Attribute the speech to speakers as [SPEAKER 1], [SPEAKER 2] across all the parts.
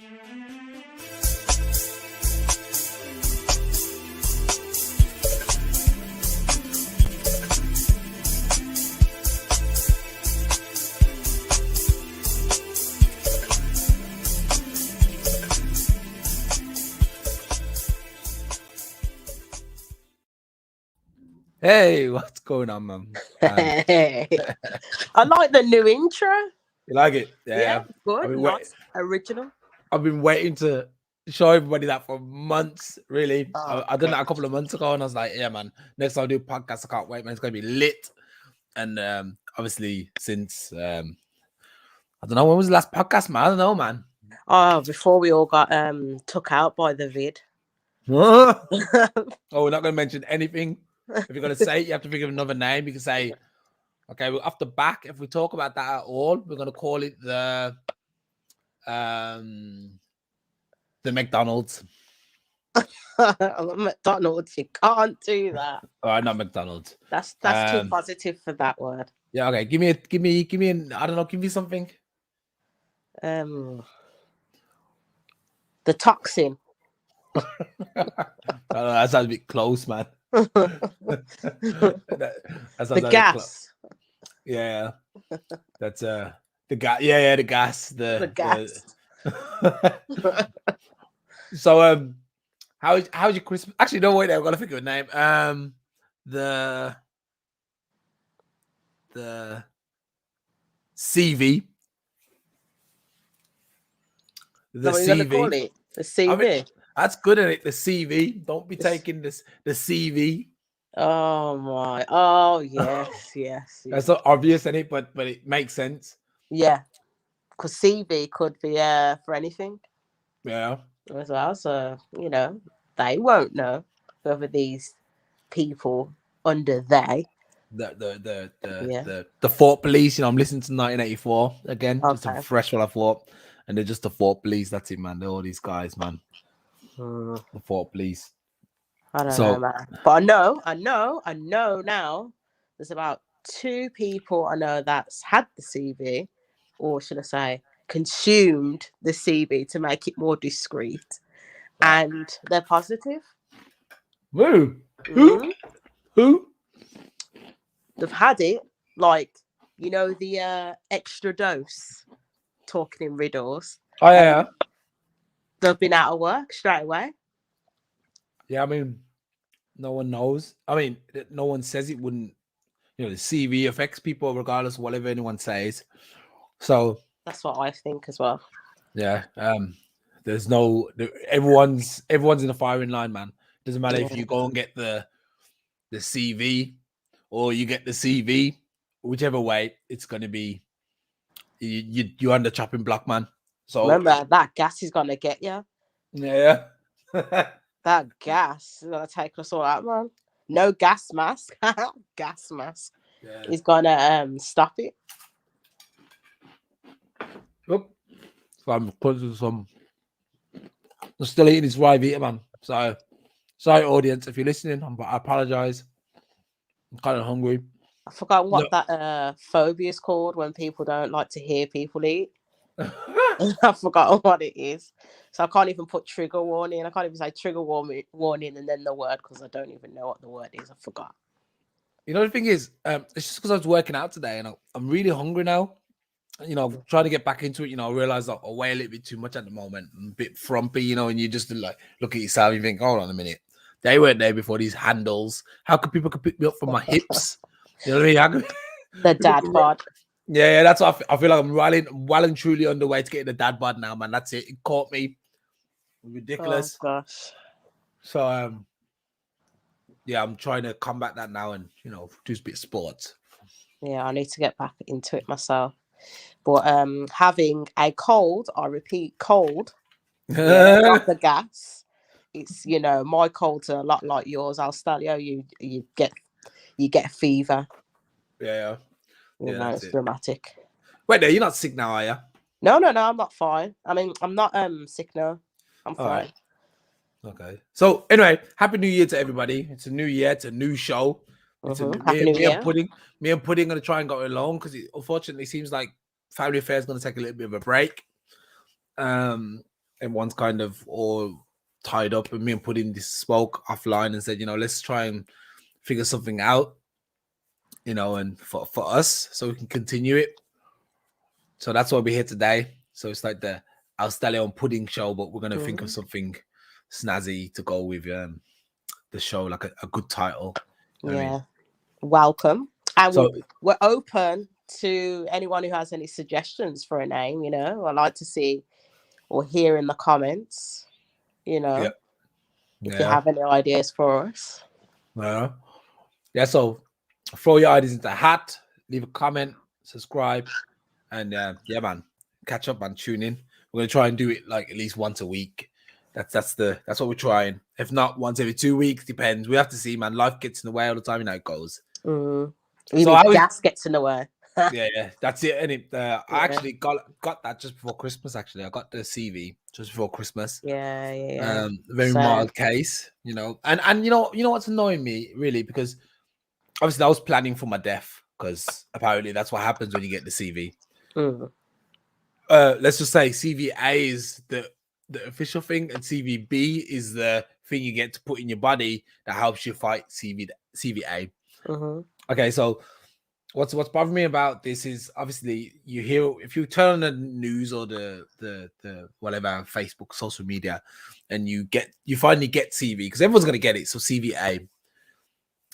[SPEAKER 1] Hey, what's going on, man?
[SPEAKER 2] Hey, I like the new intro.
[SPEAKER 1] You like it?
[SPEAKER 2] Yeah, good,
[SPEAKER 1] nice,
[SPEAKER 2] original.
[SPEAKER 1] I've been waiting to show everybody that for months, really.
[SPEAKER 2] Oh,
[SPEAKER 1] I done that a couple of months ago, and I was like, yeah, man, next time I do a podcast, I can't wait, man. It's going to be lit. And obviously, since, I don't know, when was the last podcast, man? I don't know, man.
[SPEAKER 2] Oh, before we all got took out by the vid.
[SPEAKER 1] Oh, we're not going to mention anything. If you're going to say it, you have to think of another name. You can say, okay, well, off the back, if we talk about that at all, we're going to call it the McDonald's.
[SPEAKER 2] McDonald's, you can't do that.
[SPEAKER 1] Not McDonald's.
[SPEAKER 2] That's too positive for that word.
[SPEAKER 1] Yeah, okay. Give me an, I don't know, give me something.
[SPEAKER 2] The toxin.
[SPEAKER 1] That sounds a bit close, man.
[SPEAKER 2] The gas.
[SPEAKER 1] Yeah. That's the gas. Yeah, the gas. The
[SPEAKER 2] gas.
[SPEAKER 1] So how's your Christmas? Actually, no, wait, I've got to think of a name. The CV. The CV.
[SPEAKER 2] Call it? The CV.
[SPEAKER 1] I mean, that's good at it. The CV. Don't be taking the CV.
[SPEAKER 2] Oh my! Oh yes.
[SPEAKER 1] That's not obvious, isn't it? But it makes sense.
[SPEAKER 2] Yeah, because CV could be for anything.
[SPEAKER 1] Yeah.
[SPEAKER 2] As well, so they won't know whether these people under the
[SPEAKER 1] Fort Police. I'm listening to 1984 again.
[SPEAKER 2] Okay.
[SPEAKER 1] Just a fresh one I thought, and they're just the Fort Police. That's it, man. They're all these guys, man. The Fort Police.
[SPEAKER 2] I don't know, man. But I know now. There's about 2 people I know that's had the CV, or should I say, consumed the CV to make it more discreet, and they're positive.
[SPEAKER 1] Woo. Who?
[SPEAKER 2] They've had it, like the extra dose. Talking in riddles.
[SPEAKER 1] Oh yeah.
[SPEAKER 2] They've been out of work straight away.
[SPEAKER 1] Yeah, I mean, no one knows. I mean, no one says it wouldn't. The CV affects people regardless of whatever anyone says. So
[SPEAKER 2] that's what I think as well.
[SPEAKER 1] Yeah. There's no. Everyone's in the firing line, man. Doesn't matter if you go and get the CV or you get the CV, whichever way, it's going to be you're on the chopping block, man. So
[SPEAKER 2] remember, that gas is going to get you.
[SPEAKER 1] Yeah.
[SPEAKER 2] That gas is going to take us all out, man. No gas mask. Gas mask. Yeah. Is going to stop it.
[SPEAKER 1] Yep. So I'm still eating this Rivita, man. So sorry, audience, if you're listening, I apologize. I'm kind of hungry.
[SPEAKER 2] I forgot what that phobia is called when people don't like to hear people eat. I forgot what it is. So I can't even put trigger warning. I can't even say trigger warning and then the word because I don't even know what the word is. I forgot.
[SPEAKER 1] The thing is, it's just because I was working out today and I'm really hungry now. Trying to get back into it. I realize I weigh a little bit too much at the moment. I'm a bit frumpy, and you just like look at yourself and you think, hold on a minute. They weren't there before these handles. How could people pick me up from my hips? You know what I mean?
[SPEAKER 2] The dad bod.
[SPEAKER 1] Yeah, that's what I feel like. I'm well and truly on the way to getting the dad bod now, man. That's it. It caught me. Ridiculous.
[SPEAKER 2] Oh gosh.
[SPEAKER 1] So yeah, I'm trying to combat that now and do a bit of sports.
[SPEAKER 2] Yeah, I need to get back into it myself. But having a cold, I repeat, cold, not the gas. It's my colds are a lot like yours. I'll tell you get a fever.
[SPEAKER 1] Yeah.
[SPEAKER 2] It's dramatic.
[SPEAKER 1] Wait, no, you're not sick now, are you?
[SPEAKER 2] No, I'm not fine. I mean, I'm not sick now. I'm fine.
[SPEAKER 1] Right. Okay. So anyway, happy New Year to everybody. It's a new year. It's a new show. Me and Pudding gonna try and go along because it unfortunately seems like family affairs gonna take a little bit of a break. And everyone's kind of all tied up, and me and Pudding spoke offline and said, let's try and figure something out, and for us, so we can continue it. So that's why we're here today. So it's like the I'll Stallion Pudding show, but we're gonna think of something snazzy to go with the show, like a good title.
[SPEAKER 2] Yeah. Welcome. And
[SPEAKER 1] So
[SPEAKER 2] we're open to anyone who has any suggestions for a name, I'd like to see or hear in the comments,
[SPEAKER 1] yeah,
[SPEAKER 2] if you have any ideas for us.
[SPEAKER 1] Yeah. So throw your ideas into the hat, leave a comment, subscribe, and yeah, man, catch up and tune in. We're gonna try and do it like at least once a week. That's what we're trying. If not once every 2 weeks, depends. We have to see, man. Life gets in the way all the time. How it goes.
[SPEAKER 2] So gas gets in the way.
[SPEAKER 1] yeah, that's it. And I actually got that just before Christmas. Actually, I got the CV just before Christmas.
[SPEAKER 2] Yeah.
[SPEAKER 1] Very mild case, and you know what's annoying me really, because obviously I was planning for my death, because apparently that's what happens when you get the CV. Let's just say CVA is the official thing, and CVB is the thing you get to put in your body that helps you fight CVA. Okay, so what's bothering me about this is, obviously you hear, if you turn on the news or the whatever, Facebook, social media, and you finally get CV, because everyone's gonna get it. So CVA,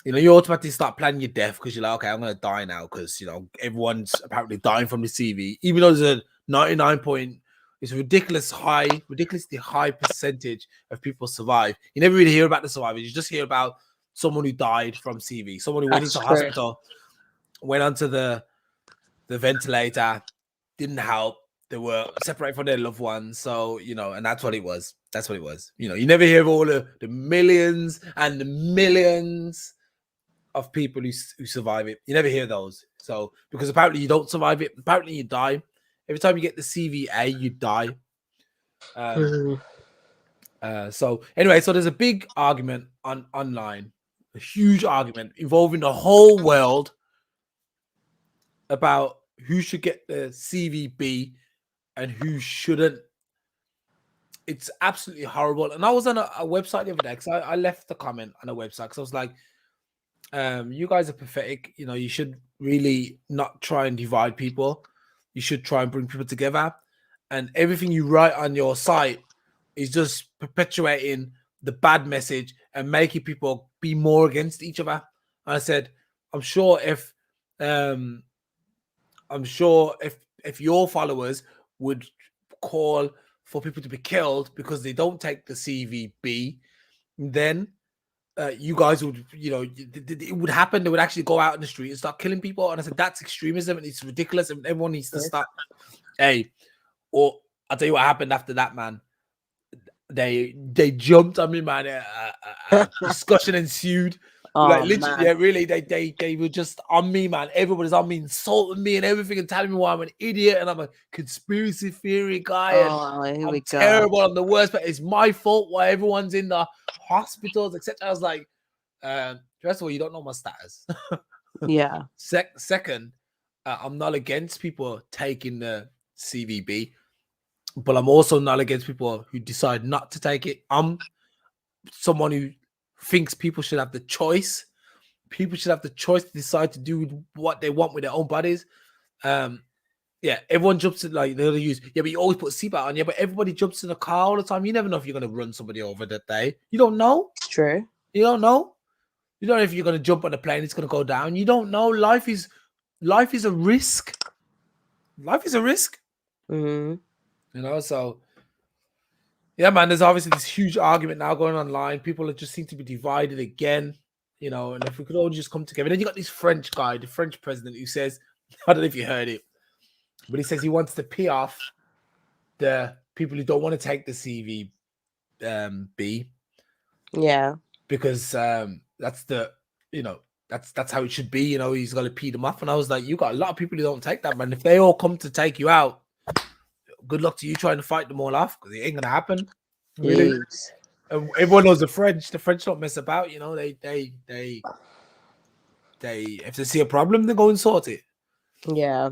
[SPEAKER 1] you automatically start planning your death, because you're like, okay, I'm gonna die now, because everyone's apparently dying from the CV, even though there's a 99 point, it's ridiculously high percentage of people survive. You never really hear about the survivors. You just hear about someone who died from CV, someone who went into hospital, went onto the ventilator, didn't help. They were separated from their loved ones. So, and that's what it was. You never hear of all the millions and the millions of people who survive it. You never hear those. So, because apparently you don't survive it. Apparently you die. Every time you get the CVA, you die. So anyway, so there's a big argument online, a huge argument involving the whole world about who should get the CVB and who shouldn't. It's absolutely horrible. And I was on a website the other day, because I left the comment on a website, because I was like, you guys are pathetic. You should really not try and divide people. You should try and bring people together. And everything you write on your site is just perpetuating the bad message and making people be more against each other. And I said, I'm sure if your followers would call for people to be killed because they don't take the CVB, then you guys would, it would happen. They would actually go out in the street and start killing people. And I said, that's extremism, and it's ridiculous, and everyone needs to stop. Hey, or I'll tell you what happened after that, man. They jumped on me, man. Discussion ensued. Like literally,
[SPEAKER 2] man.
[SPEAKER 1] yeah, really. They were just on me, man. Everybody's on me, insulting me and everything, and telling me why I'm an idiot and I'm a conspiracy theory guy and I'm terrible. I'm the worst, but it's my fault why everyone's in the hospitals, etc. I was like, first of all, you don't know my status.
[SPEAKER 2] Yeah.
[SPEAKER 1] Second, I'm not against people taking the CVB, but I'm also not against people who decide not to take it. I'm someone who thinks people should have the choice. People should have the choice to decide to do what they want with their own bodies. Yeah, everyone jumps in, like they'll use, yeah, but you always put a seatbelt on, yeah, but everybody jumps in the car all the time. You never know if you're going to run somebody over that day. You don't know.
[SPEAKER 2] It's true.
[SPEAKER 1] You don't know. You don't know if you're going to jump on a plane, it's going to go down. You don't know. Life is a risk. Life is a risk. So yeah, man, there's obviously this huge argument now going online. People just seem to be divided again, and if we could all just come together. Then you got this French guy, the French president, who says, I don't know if you heard it, but he says he wants to pee off the people who don't want to take the CVB.
[SPEAKER 2] Yeah.
[SPEAKER 1] Because that's the, that's how it should be. He's got to pee them off. And I was like, you got a lot of people who don't take that, man. If they all come to take you out, good luck to you trying to fight them all off, because it ain't gonna happen. Really. Everyone knows the French. The French don't mess about. They if they see a problem, they go and sort it.
[SPEAKER 2] Yeah.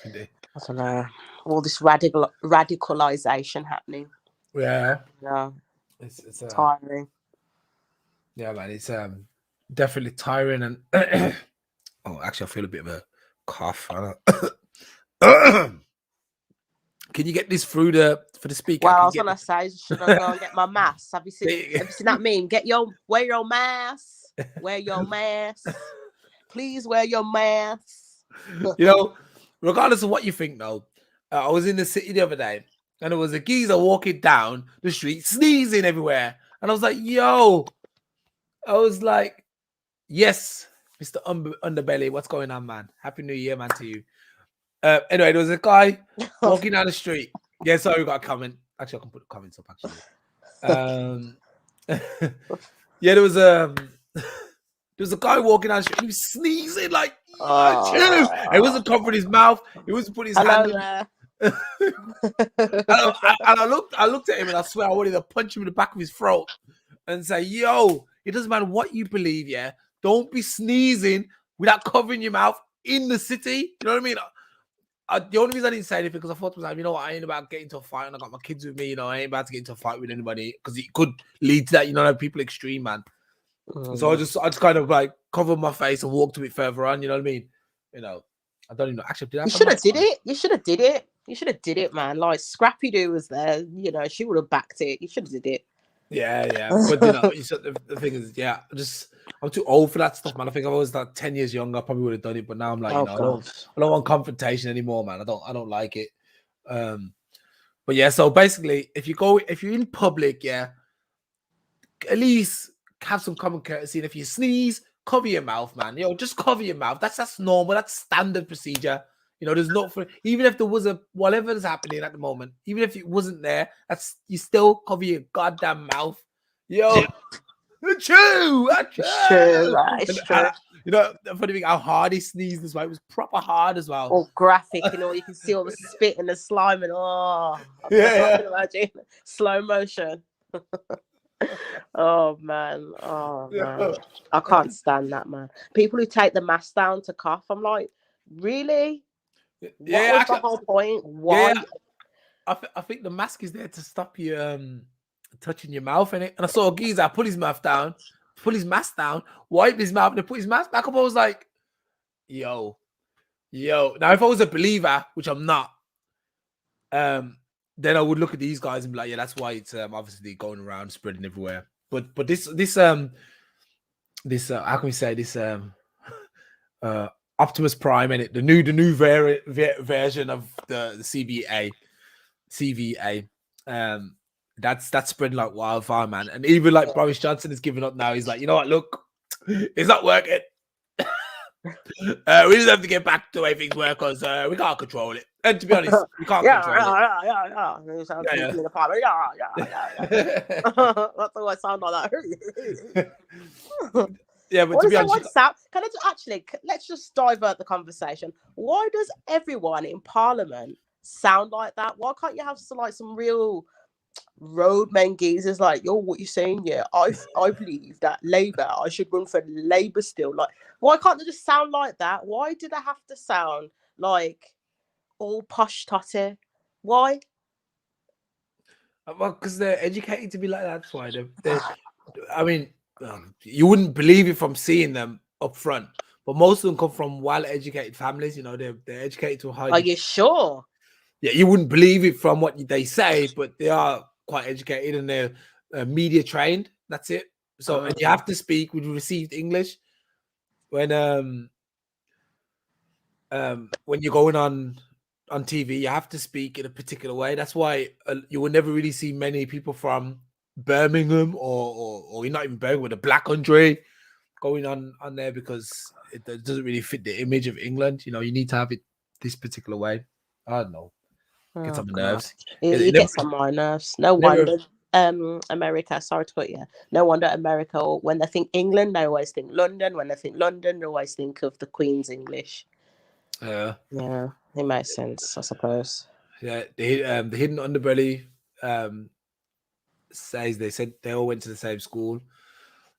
[SPEAKER 2] I don't know. all this radicalization happening.
[SPEAKER 1] Yeah,
[SPEAKER 2] Yeah,
[SPEAKER 1] it's
[SPEAKER 2] tiring.
[SPEAKER 1] yeah, man, it's definitely tiring and oh, actually, I feel a bit of a cough. I don't... Can you get this through the speaker?
[SPEAKER 2] Well, I
[SPEAKER 1] Can you
[SPEAKER 2] was
[SPEAKER 1] get
[SPEAKER 2] gonna say, should I go and get my mask? Have you seen that meme? Wear your mask. Wear your mask. Please wear your mask.
[SPEAKER 1] you know, regardless of what you think, though, I was in the city the other day, and there was a geezer walking down the street, sneezing everywhere, and I was like, "Yo!" I was like, "Yes, Mister Underbelly, what's going on, man? Happy New Year, man, to you." Anyway, there was a guy walking down the street. Yeah, sorry, we got a comment. Actually, I can put the comments up. Actually, um, yeah, there was a guy walking down the street. He was sneezing like, yeah, chill. He wasn't covering his mouth. He wasn't putting his
[SPEAKER 2] Hello
[SPEAKER 1] hand
[SPEAKER 2] there.
[SPEAKER 1] in. I looked at him and I swear I wanted to punch him in the back of his throat and say, "Yo, it doesn't matter what you believe. Yeah, don't be sneezing without covering your mouth in the city." You know what I mean? The only reason I didn't say anything because I thought to myself, you know what, I ain't about getting into a fight and I got my kids with me, you know, I ain't about to get into a fight with anybody because it could lead to that, you know, like people extreme, man. So I just kind of like covered my face and walked a bit further on, you know what I mean? You know, I don't even know. Actually, did I
[SPEAKER 2] You
[SPEAKER 1] have
[SPEAKER 2] should
[SPEAKER 1] my
[SPEAKER 2] have
[SPEAKER 1] mask
[SPEAKER 2] did
[SPEAKER 1] on?
[SPEAKER 2] it. You should have did it. You should have did it, man. Like Scrappy Doo was there. You know, she would have backed it. You should have did it.
[SPEAKER 1] Yeah. But, you know, the thing is, yeah, I'm too old for that stuff, man. I think if I was like 10 years younger, I probably would have done it. But now I'm like, you
[SPEAKER 2] Oh
[SPEAKER 1] know,
[SPEAKER 2] God.
[SPEAKER 1] I don't want confrontation anymore, man. I don't like it. But yeah, so basically, if you're in public, yeah, at least have some common courtesy. And if you sneeze, cover your mouth, man. You know, just cover your mouth. That's normal. That's standard procedure. You know, there's not for even if there was a whatever is happening at the moment, even if it wasn't there, that's you still cover your goddamn mouth. Yo, achoo,
[SPEAKER 2] It's true,
[SPEAKER 1] achoo.
[SPEAKER 2] right? It's
[SPEAKER 1] And,
[SPEAKER 2] true.
[SPEAKER 1] you know, the funny thing, how hard he sneezed as well. It was proper hard as well.
[SPEAKER 2] All graphic, you know, you can see all the spit and the slime and I
[SPEAKER 1] Yeah,
[SPEAKER 2] can imagine slow motion. Oh
[SPEAKER 1] yeah.
[SPEAKER 2] man, I can't stand that, man. People who take the mask down to cough, I'm like, really? What
[SPEAKER 1] Yeah,
[SPEAKER 2] was the
[SPEAKER 1] actually,
[SPEAKER 2] whole point?
[SPEAKER 1] yeah.
[SPEAKER 2] Why?
[SPEAKER 1] I think the mask is there to stop you touching your mouth in it. And I saw a geezer pull his mouth down, pull his mask down, wipe his mouth, and then put his mask back up. I was like, yo. Now, if I was a believer, which I'm not, then I would look at these guys and be like, yeah, that's why it's obviously going around spreading everywhere. But this how can we say this Optimus Prime in it, the new version of the CVA. That's spreading like wildfire, man. And even like Boris Johnson is giving up now. He's like, you know what? Look, it's not working. We just have to get back to the way things work because we can't control it. And to be honest, we can't control it.
[SPEAKER 2] Yeah. It sounds
[SPEAKER 1] Yeah,
[SPEAKER 2] people in the apartment. Yeah.
[SPEAKER 1] yeah.
[SPEAKER 2] That's what I sound like that.
[SPEAKER 1] Yeah, but
[SPEAKER 2] What
[SPEAKER 1] to
[SPEAKER 2] is
[SPEAKER 1] be
[SPEAKER 2] that
[SPEAKER 1] honest,
[SPEAKER 2] one sound? Can I actually? Let's just divert the conversation. Why does everyone in Parliament sound like that? Why can't you have some real roadmen geezers like, yo, what you saying? Yeah, I believe that Labour. I should run for Labour still. Like, why can't they just sound like that? Why do they have to sound like all posh totty? Why?
[SPEAKER 1] well, because they're educated to be like that. That's why I mean, you wouldn't believe it from seeing them up front, but most of them come from well-educated families. You know, they're educated to a high
[SPEAKER 2] Are
[SPEAKER 1] degree.
[SPEAKER 2] you sure?
[SPEAKER 1] Yeah, you wouldn't believe it from what they say, but they are quite educated and they're media trained. That's it. So, and you have to speak with received English when you're going on TV. You have to speak in a particular way. That's why you will never really see many people from Birmingham or you're not even Birmingham, the Black Country going on there because it doesn't really fit the image of England. You know, you need to have it this particular way. I don't know. Gets
[SPEAKER 2] Oh
[SPEAKER 1] on my
[SPEAKER 2] God,
[SPEAKER 1] nerves.
[SPEAKER 2] it gets on my nerves. No
[SPEAKER 1] Never.
[SPEAKER 2] wonder. America. Sorry to cut you. No wonder America. When they think England, they always think London. When they think London, they always think of the Queen's English.
[SPEAKER 1] Yeah,
[SPEAKER 2] It makes sense, I suppose.
[SPEAKER 1] yeah. The hidden underbelly says they said they all went to the same school.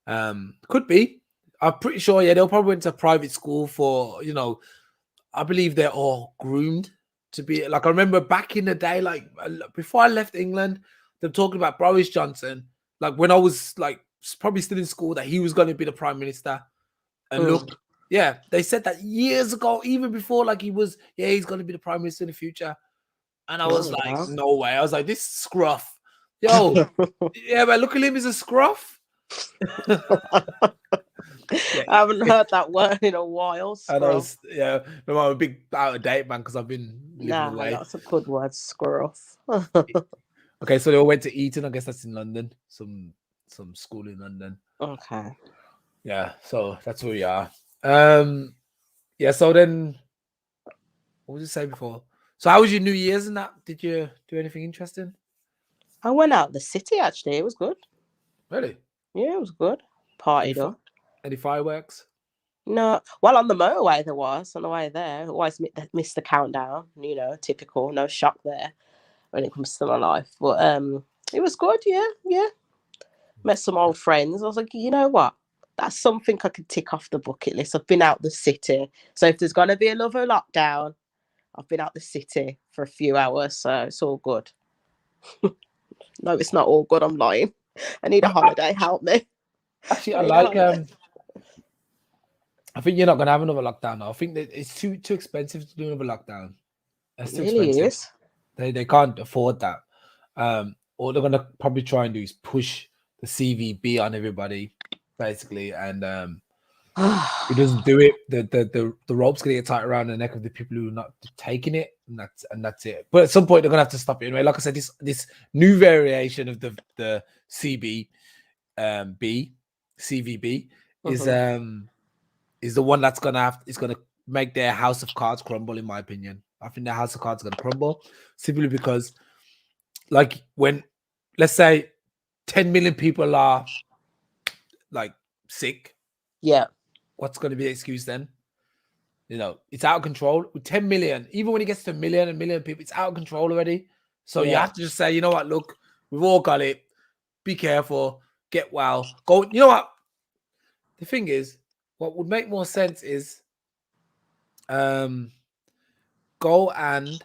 [SPEAKER 1] Could be. I'm pretty sure. Yeah, they'll probably went to a private school for I believe they're all groomed to be like, I remember back in the day, like before I left England, they're talking about Boris Johnson, like when I was like probably still in school, that he was going to be the prime minister. And look, yeah, they said that years ago, even before, like he's going to be the prime minister in the future. And I was like, no way. I was like, this scruff, yo, yeah, man, look at him, he's a scruff. Yeah,
[SPEAKER 2] I haven't heard that word in a while.
[SPEAKER 1] and I was, yeah, no, I'm a big out of date man because I've been living
[SPEAKER 2] Nah,
[SPEAKER 1] away.
[SPEAKER 2] that's a good word, scruff.
[SPEAKER 1] Okay, so they all went to Eton. I guess that's in London. Some school in London.
[SPEAKER 2] Okay.
[SPEAKER 1] Yeah, so that's where we are. Yeah. So then, what was you say before? So how was your New Year's and that? Did you do anything interesting?
[SPEAKER 2] I went out the city actually. It was good.
[SPEAKER 1] Really?
[SPEAKER 2] Yeah, it was good. Partied up.
[SPEAKER 1] Any fireworks?
[SPEAKER 2] No, well, on the motorway there was. On the way there, always missed the countdown. You know, typical. No shock there when it comes to my life. But it was good. Yeah. Met some old friends. I was like, you know what? That's something I could tick off the bucket list. I've been out the city. So if there's gonna be another lockdown, I've been out the city for a few hours. So it's all good. No, it's not all good. I'm lying. I need a holiday. Help me.
[SPEAKER 1] Actually, I think you're not gonna have another lockdown now. I think that it's too expensive to do another lockdown. It's too
[SPEAKER 2] Really
[SPEAKER 1] expensive.
[SPEAKER 2] is.
[SPEAKER 1] They can't afford that. All they're gonna probably try and do is push the CVB on everybody, basically, and it doesn't do it. The rope's gonna get tight around the neck of the people who are not taking it, and that's it. But at some point they're gonna have to stop it anyway. Like I said, this new variation of the CVB is the one that's gonna make their house of cards crumble, in my opinion. I think their house of cards is gonna crumble simply because, like, when let's say 10 million people are like sick,
[SPEAKER 2] Yeah.
[SPEAKER 1] what's gonna be the excuse then? You know, it's out of control. With 10 million, even when it gets to a million people, it's out of control already. So you have to just say, you know what, look, we've all got it. Be careful, get well, go. You know what? The thing is, what would make more sense is go and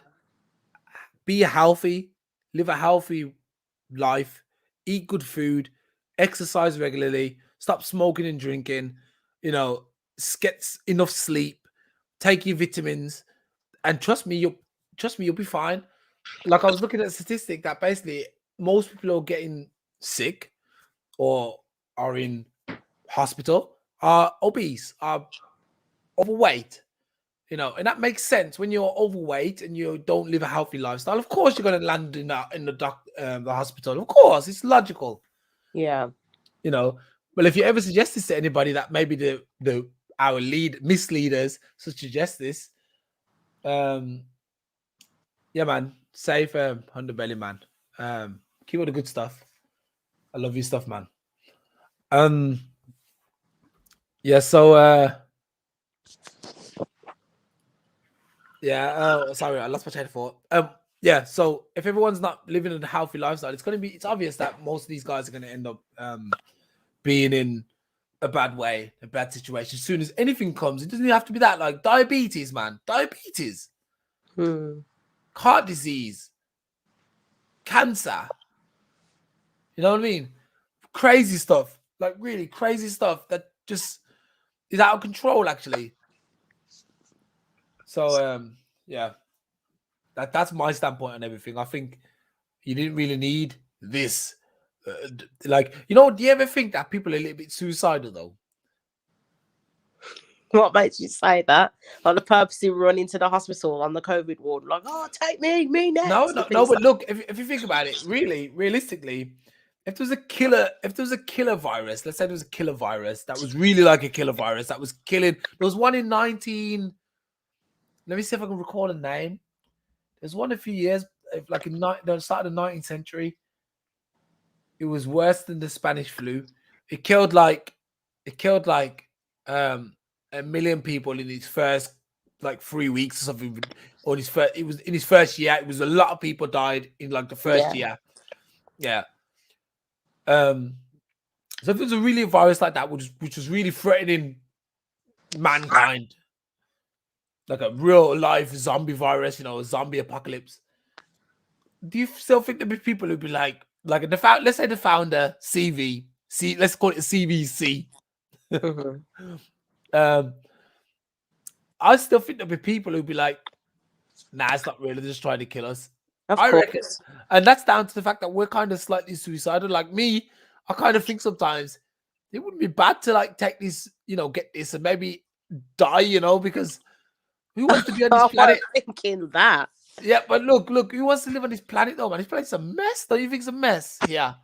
[SPEAKER 1] be healthy, live a healthy life, eat good food, exercise regularly, stop smoking and drinking, you know, get enough sleep, take your vitamins, and trust me, you'll be fine. Like, I was looking at a statistic that basically most people who are getting sick or are in hospital are obese, are overweight. You know, and that makes sense when you're overweight and you don't live a healthy lifestyle. Of course, you're going to land in the hospital. Of course, it's logical.
[SPEAKER 2] Yeah.
[SPEAKER 1] You know, well, if you ever suggest this to anybody, that maybe our misleaders suggest this, yeah, man, safe underbelly, man. Keep all the good stuff. I love your stuff, man. Yeah. So yeah. Sorry, I lost my train of thought. Yeah. So if everyone's not living a healthy lifestyle, it's obvious that most of these guys are going to end up being in a bad way, a bad situation. As soon as anything comes, it doesn't even have to be that. Like diabetes, man, diabetes, heart disease, cancer. You know what I mean? Crazy stuff, like really crazy stuff that just is out of control, actually. So yeah. That's my standpoint on everything. I think you didn't really need this. Like, you know, do you ever think that people are a little bit suicidal though?
[SPEAKER 2] What makes you say that? Like the purposely run into the hospital on the COVID ward, like, oh, take me next.
[SPEAKER 1] No. But look, if you think about it, really, realistically, if there was a killer virus, let's say there was a killer virus that was really like a killer virus that was killing. There was one in 19. Let me see if I can recall a name. There's one a few years, like in the start of the 19th century. It was worse than the Spanish flu. It killed like a million people in its first like 3 weeks or something. Or it was in his first year. It was a lot of people died in like the first year. Yeah. So if it was a really virus like that, which was really threatening mankind, like a real life zombie virus, a zombie apocalypse, do you still think there'd be people who'd be like let's say the founder, let's call it CVC.
[SPEAKER 2] Mhm.
[SPEAKER 1] um, I still think there'll be people who'd be like, nah, it's not really, they're just trying to kill us.
[SPEAKER 2] Of
[SPEAKER 1] I reckon,
[SPEAKER 2] course.
[SPEAKER 1] and that's down to the fact that we're kind of slightly suicidal. Like me, I kind of think sometimes it wouldn't be bad to like take this, get this and maybe die, because who wants to be on this
[SPEAKER 2] I
[SPEAKER 1] planet?
[SPEAKER 2] was thinking that.
[SPEAKER 1] Yeah, but look, who wants to live on this planet though, man? This planet's a mess. Don't you think it's a mess? Yeah,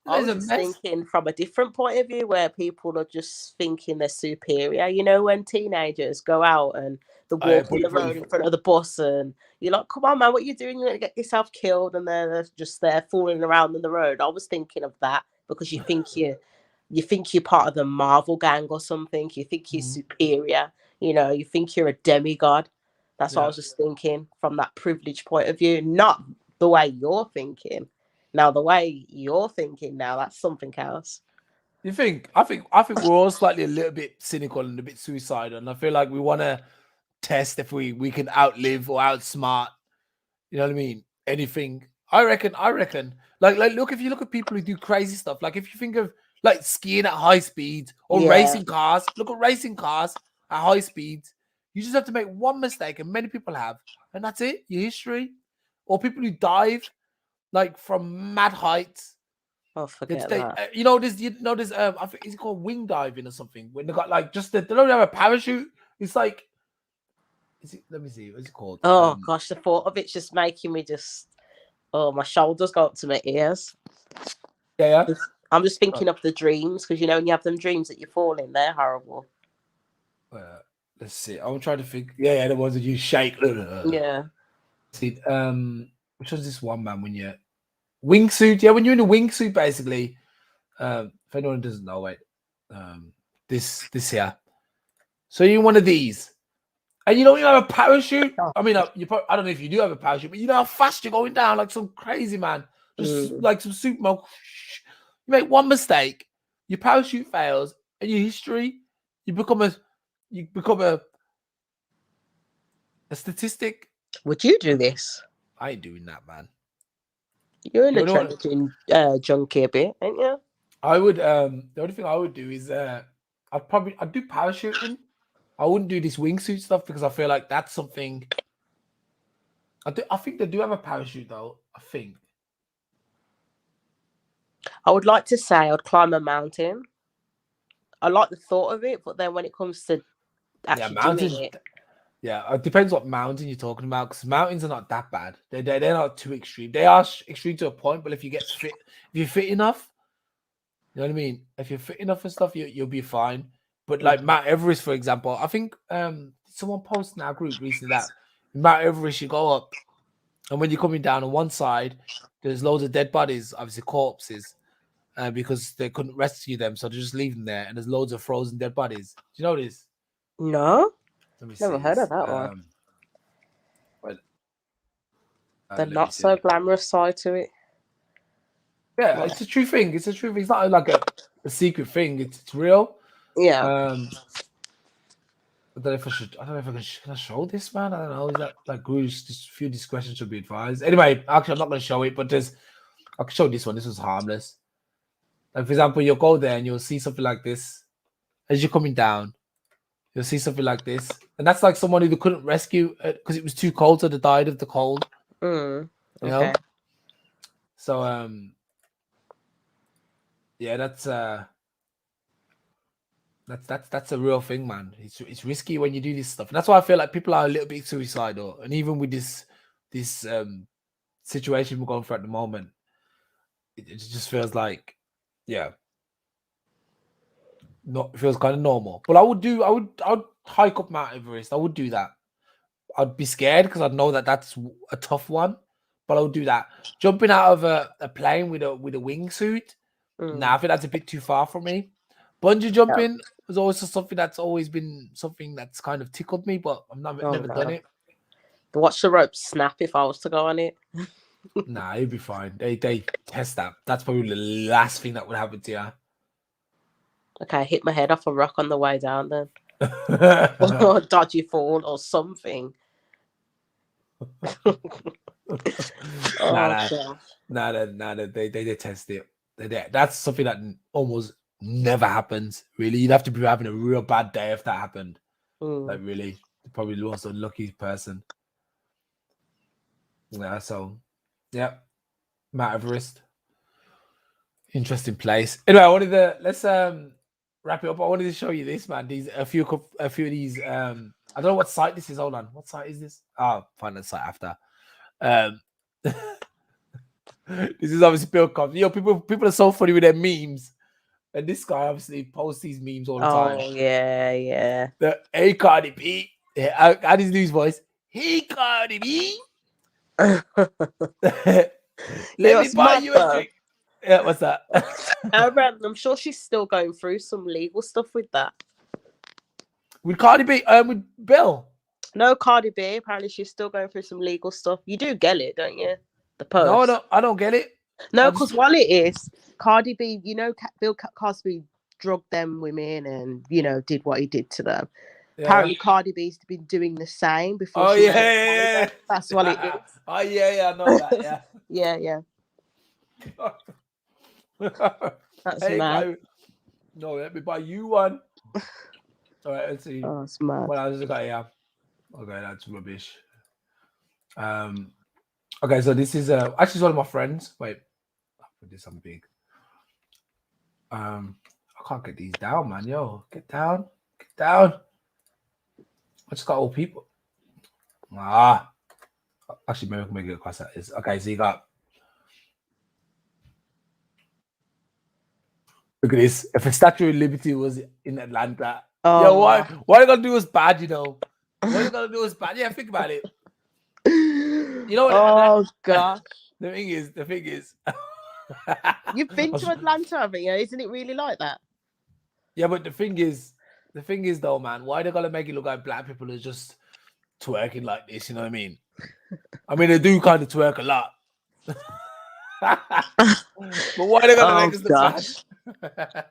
[SPEAKER 2] I
[SPEAKER 1] it's
[SPEAKER 2] was
[SPEAKER 1] a
[SPEAKER 2] just
[SPEAKER 1] mess.
[SPEAKER 2] thinking from a different point of view where people are just thinking they're superior. You know, when teenagers go out and they're
[SPEAKER 1] Oh, yeah,
[SPEAKER 2] walking the
[SPEAKER 1] bulletproof.
[SPEAKER 2] road in front of the bus and you're like, come on, man, what you doing? You're going to get yourself killed. And they're just there fooling around in the road. I was thinking of that because you think you're part of the Marvel gang or something. You think you're
[SPEAKER 1] Mhm.
[SPEAKER 2] superior. You know, you think you're a demigod. That's what I
[SPEAKER 1] Yeah.
[SPEAKER 2] was just thinking from that privileged point of view, not the way you're thinking. Now, the way you're thinking now, that's something else.
[SPEAKER 1] You think? I think we're all slightly a little bit cynical and a bit suicidal, and I feel like we want to test if we can outlive or outsmart. You know what I mean? Anything. I reckon. Like look, if you look at people who do crazy stuff, like if you think of like skiing at high speeds or
[SPEAKER 2] Yeah.
[SPEAKER 1] racing cars, look at racing cars at high speeds. You just have to make one mistake, and many people have, and that's it. Your history. Or people who dive like from mad heights.
[SPEAKER 2] Oh, forget that.
[SPEAKER 1] There's I think it's called wing diving or something. When they got like they don't have a parachute. It's like let me see, what's it called?
[SPEAKER 2] Oh, gosh, the thought of it's just making me just, oh, my shoulders go up to my ears.
[SPEAKER 1] Yeah, yeah.
[SPEAKER 2] I'm just
[SPEAKER 1] Uh,
[SPEAKER 2] thinking of the dreams because, you know, when you have them dreams that you're falling, they're horrible.
[SPEAKER 1] uh, let's see. I'm trying to think. Yeah, yeah, the ones that you shake.
[SPEAKER 2] Yeah.
[SPEAKER 1] See, which was this one, man? When you wingsuit, yeah, when you're in a wingsuit, basically. If anyone doesn't know, wait, this here. So you're one of these, and you don't even have a parachute.
[SPEAKER 2] Oh.
[SPEAKER 1] I mean, I don't know if you do have a parachute, but you know how fast you're going down, like some crazy man, just
[SPEAKER 2] Mm.
[SPEAKER 1] like some Superman. You make one mistake, your parachute fails, and your history, you become a, you become a statistic.
[SPEAKER 2] Would you do this?
[SPEAKER 1] I ain't doing that, man.
[SPEAKER 2] You're an
[SPEAKER 1] The only one
[SPEAKER 2] adrenaline junkie a bit, ain't you?
[SPEAKER 1] I would, the only thing I would do is, I'd do parachuting. I wouldn't do this wingsuit stuff because I feel like that's something. I think they do have a parachute though. I think.
[SPEAKER 2] I would like to say I'd climb a mountain. I like the thought of it, but then when it comes to
[SPEAKER 1] Yeah,
[SPEAKER 2] actually doing
[SPEAKER 1] mountains.
[SPEAKER 2] it,
[SPEAKER 1] Yeah, it depends what mountain you're talking about. Because mountains are not that bad. They're not too extreme. They are extreme to a point, but if you're fit enough, you know what I mean. If you're fit enough and stuff, you'll be fine. But like
[SPEAKER 2] Mhm.
[SPEAKER 1] Mount Everest, for example, I think someone posted in our group recently that Mount Everest you go up, and when you're coming down on one side, there's loads of dead bodies, obviously corpses, because they couldn't rescue them, so they just leave them there, and there's loads of frozen dead bodies. Do you know this?
[SPEAKER 2] No,
[SPEAKER 1] Let me
[SPEAKER 2] never
[SPEAKER 1] see
[SPEAKER 2] heard of
[SPEAKER 1] this.
[SPEAKER 2] that one.
[SPEAKER 1] Well,
[SPEAKER 2] The
[SPEAKER 1] let me
[SPEAKER 2] not so
[SPEAKER 1] see.
[SPEAKER 2] glamorous side to it.
[SPEAKER 1] Yeah,
[SPEAKER 2] Well,
[SPEAKER 1] it's a true thing. It's a true thing. It's not like a secret thing. It's real.
[SPEAKER 2] yeah.
[SPEAKER 1] Um, I don't know if I should. I don't know if I can I show this, man. I don't know. Is that like gurus? Just a few discretion should be advised. Anyway, actually, I'm not going to show it, but I can show this one. This was harmless. Like for example, you'll go there and you'll see something like this as you're coming down. You'll see something like this, and that's like someone who they couldn't rescue because it was too cold, so they died of the cold.
[SPEAKER 2] Mm,
[SPEAKER 1] You
[SPEAKER 2] okay.
[SPEAKER 1] know. So yeah, that's a real thing, man. It's risky when you do this stuff, and that's why I feel like people are a little bit suicidal. And even with this situation we're going through at the moment, it just feels like, yeah, not it feels kind of normal. But I would hike up Mount Everest. I would do that. I'd be scared because I'd know that that's a tough one, but I would do that. Jumping out of a plane with a wingsuit, nah, I
[SPEAKER 2] Mm,
[SPEAKER 1] think that's a bit too far for me. Bungee
[SPEAKER 2] yeah.
[SPEAKER 1] jumping was always something that's always been something that's kind of tickled me, but I've
[SPEAKER 2] Oh
[SPEAKER 1] never done
[SPEAKER 2] no.
[SPEAKER 1] it.
[SPEAKER 2] Watch the rope snap if I was to go on it.
[SPEAKER 1] Nah, it'd be fine. They test that. That's probably the last thing that would happen to you.
[SPEAKER 2] Okay, hit my head off a rock on the way down then. or dodgy fall or something.
[SPEAKER 1] Nah,
[SPEAKER 2] Oh
[SPEAKER 1] nah,
[SPEAKER 2] gosh.
[SPEAKER 1] they test it. That's something that almost never happens. Really, you'd have to be having a real bad day if that happened. Like
[SPEAKER 2] Mm.
[SPEAKER 1] really, probably the most unlucky person. Yeah. So, yeah, Mount Everest, interesting place. Anyway, I wanted to let's wrap it up. I wanted to show you this, man. These a few of these. I don't know what site this is. Hold on, what site is this? Oh, find the site after. Um, this is obviously Bill Cosby. People are so funny with their memes. And this guy obviously posts these memes all the time.
[SPEAKER 2] Oh yeah, yeah.
[SPEAKER 1] The hey Cardi B. Yeah, how does his voice? Hey Cardi B.
[SPEAKER 2] You know
[SPEAKER 1] Let me
[SPEAKER 2] what's
[SPEAKER 1] buy
[SPEAKER 2] mad
[SPEAKER 1] you a
[SPEAKER 2] though?
[SPEAKER 1] drink. Yeah, what's that?
[SPEAKER 2] I'm sure she's still going through some legal stuff with that.
[SPEAKER 1] With Cardi B, with Bill.
[SPEAKER 2] No, Cardi B. Apparently, she's still going through some legal stuff. You do get it, don't you? The
[SPEAKER 1] No,
[SPEAKER 2] post.
[SPEAKER 1] I don't get it.
[SPEAKER 2] No,
[SPEAKER 1] I just
[SPEAKER 2] because while it is Cardi B, Bill Cosby drugged them women and did what he did to them.
[SPEAKER 1] yeah.
[SPEAKER 2] Apparently, Cardi B's been doing the same before
[SPEAKER 1] Oh
[SPEAKER 2] she
[SPEAKER 1] yeah,
[SPEAKER 2] went private.
[SPEAKER 1] yeah,
[SPEAKER 2] That's what it
[SPEAKER 1] yeah.
[SPEAKER 2] is.
[SPEAKER 1] Oh yeah, I know that. Yeah.
[SPEAKER 2] Yeah. That's
[SPEAKER 1] Hey
[SPEAKER 2] mad.
[SPEAKER 1] guy, no, let me buy you one. All right, let's see.
[SPEAKER 2] Oh, it's mad.
[SPEAKER 1] What else I got? Yeah. Okay, that's rubbish. Okay, so this is actually one of my friends. Wait, I'll put this on big. I can't get these down, man. Yo, get down, get down. I just got all people. Ah, actually, maybe I can make it across that is okay. So you got. Look at this. If a Statue of Liberty was in Atlanta, yo,
[SPEAKER 2] Oh.
[SPEAKER 1] what are they gonna do is bad, you know? What are they gonna do is bad? Yeah, think about it. You know what?
[SPEAKER 2] Oh gosh.
[SPEAKER 1] The thing is,
[SPEAKER 2] You've been to Atlanta, haven't you? Isn't it really like that?
[SPEAKER 1] yeah, but the thing is though, man, why they gotta make it look like black people are just twerking like this? You know what I mean? I mean, they do kind of twerk a lot, but why they gotta
[SPEAKER 2] Oh
[SPEAKER 1] make us look
[SPEAKER 2] gosh.
[SPEAKER 1] bad?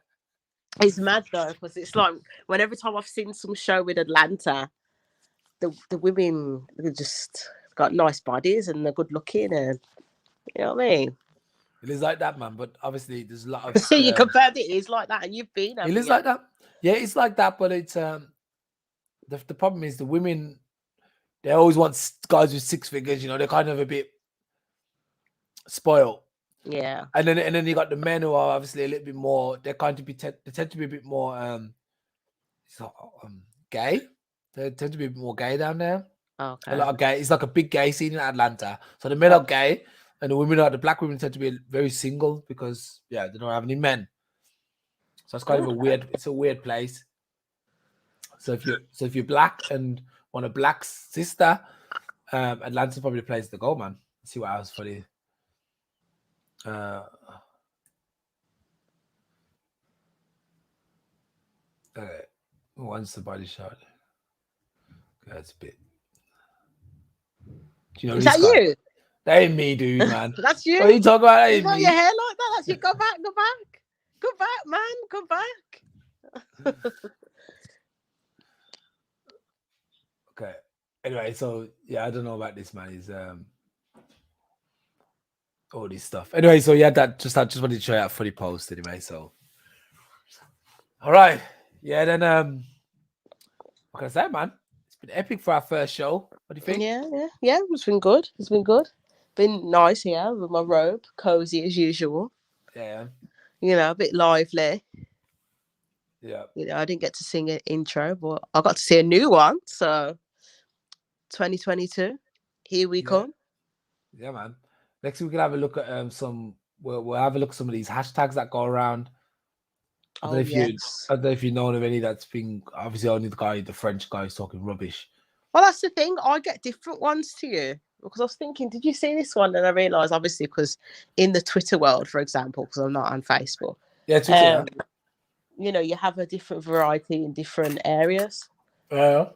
[SPEAKER 2] It's mad though, because it's like when every time I've seen some show with Atlanta, the women they just got nice bodies and they're good looking and you know what I mean.
[SPEAKER 1] It is like that, man. But obviously, there's a lot of.
[SPEAKER 2] So you confirmed it is like that, and you've been,
[SPEAKER 1] It
[SPEAKER 2] haven't
[SPEAKER 1] is
[SPEAKER 2] you?
[SPEAKER 1] like that. Yeah, it's like that. But it's the problem is the women. They always want guys with six figures. You know, they're kind of a bit spoiled.
[SPEAKER 2] Yeah.
[SPEAKER 1] And then you got the men who are obviously a little bit more. They tend to be a bit more so, gay. They tend to be a bit more gay down there. A
[SPEAKER 2] Okay.
[SPEAKER 1] lot of gay. It's like a big gay scene in Atlanta. So the men are gay, and the black women tend to be very single because they don't have any men. So it's kind of a weird. It's a weird place. So if you're black and want a black sister, Atlanta's probably the place to go, man. Let's see what else for the. Okay. Once the body shot. That's a bit. Do you know
[SPEAKER 2] Is
[SPEAKER 1] this
[SPEAKER 2] that
[SPEAKER 1] guy?
[SPEAKER 2] you?
[SPEAKER 1] That ain't me, dude, man.
[SPEAKER 2] That's you.
[SPEAKER 1] What are you talking about? That
[SPEAKER 2] Is
[SPEAKER 1] ain't
[SPEAKER 2] that
[SPEAKER 1] me.
[SPEAKER 2] your hair like that? That's you. Go back. Go back. Go back, man. Go back.
[SPEAKER 1] Okay. Anyway, so I don't know about this, man. Is all this stuff. Anyway, so I just wanted to show you that funny post anyway. So all right. Yeah, then what can I say, man? It's been epic for our first show. What do you think?
[SPEAKER 2] Yeah. It's been good. It's been good. Been nice here with my robe, cozy as usual.
[SPEAKER 1] Yeah.
[SPEAKER 2] A bit lively.
[SPEAKER 1] Yeah.
[SPEAKER 2] I didn't get to sing an intro, but I got to see a new one. So 2022, here we come.
[SPEAKER 1] Yeah, man. Next week we can have a look at some. We'll have a look at some of these hashtags that go around. I don't know if you know of any that's been obviously only the French guy is talking rubbish.
[SPEAKER 2] Well, that's the thing. I get different ones to you because I was thinking, did you see this one? And I realised, obviously, because in the Twitter world, for example, because I'm not on Facebook.
[SPEAKER 1] Yeah, Twitter.
[SPEAKER 2] You have a different variety in different areas.
[SPEAKER 1] Yeah.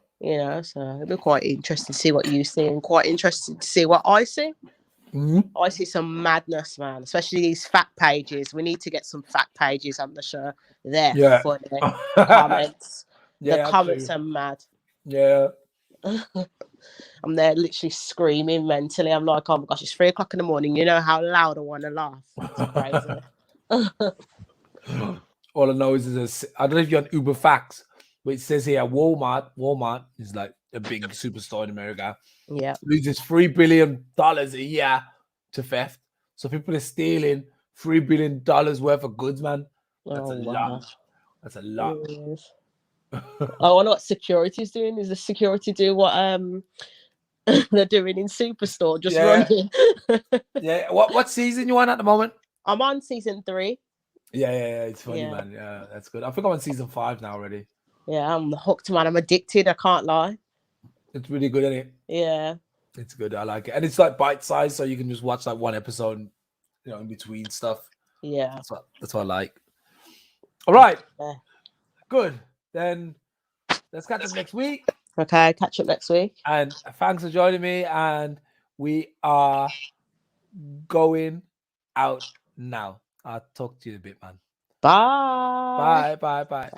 [SPEAKER 2] So it'll be quite interesting to see what you see and quite interesting to see what I see.
[SPEAKER 1] Mm-hmm.
[SPEAKER 2] I see some madness, man, especially these fact pages. We need to get some fact pages on the show. They're funny. Comments. The
[SPEAKER 1] Yeah,
[SPEAKER 2] comments
[SPEAKER 1] absolutely.
[SPEAKER 2] are mad.
[SPEAKER 1] Yeah.
[SPEAKER 2] I'm there literally screaming mentally. I'm like, oh my gosh, it's 3 o'clock in the morning. You know how loud I want to laugh. It's crazy.
[SPEAKER 1] All I know is I don't know if you're on Uber Facts, but it says here Walmart is like a big superstore in America,
[SPEAKER 2] Yeah.
[SPEAKER 1] loses $3 billion a year to theft. So people are stealing $3 billion worth of goods, man. That's
[SPEAKER 2] Oh
[SPEAKER 1] a lot.
[SPEAKER 2] wow.
[SPEAKER 1] That's a lot.
[SPEAKER 2] Yes. I wonder what security's doing. Is the security do what they're doing in Superstore, just
[SPEAKER 1] Yeah,
[SPEAKER 2] running?
[SPEAKER 1] yeah. What season you on at the moment?
[SPEAKER 2] I'm on season 3.
[SPEAKER 1] Yeah. It's funny,
[SPEAKER 2] Yeah.
[SPEAKER 1] man. Yeah, that's good. I think I'm on season 5 now already.
[SPEAKER 2] Yeah, I'm hooked, man. I'm addicted. I can't lie.
[SPEAKER 1] It's really good, isn't it?
[SPEAKER 2] Yeah.
[SPEAKER 1] It's good. I like it, and it's like bite size, so you can just watch like one episode, in between stuff.
[SPEAKER 2] Yeah.
[SPEAKER 1] That's what I like. All right,
[SPEAKER 2] Yeah.
[SPEAKER 1] good. Then let's catch up next week.
[SPEAKER 2] Okay, catch up next week.
[SPEAKER 1] And thanks for joining me. And we are going out now. I'll talk to you in a bit, man.
[SPEAKER 2] Bye.
[SPEAKER 1] Bye.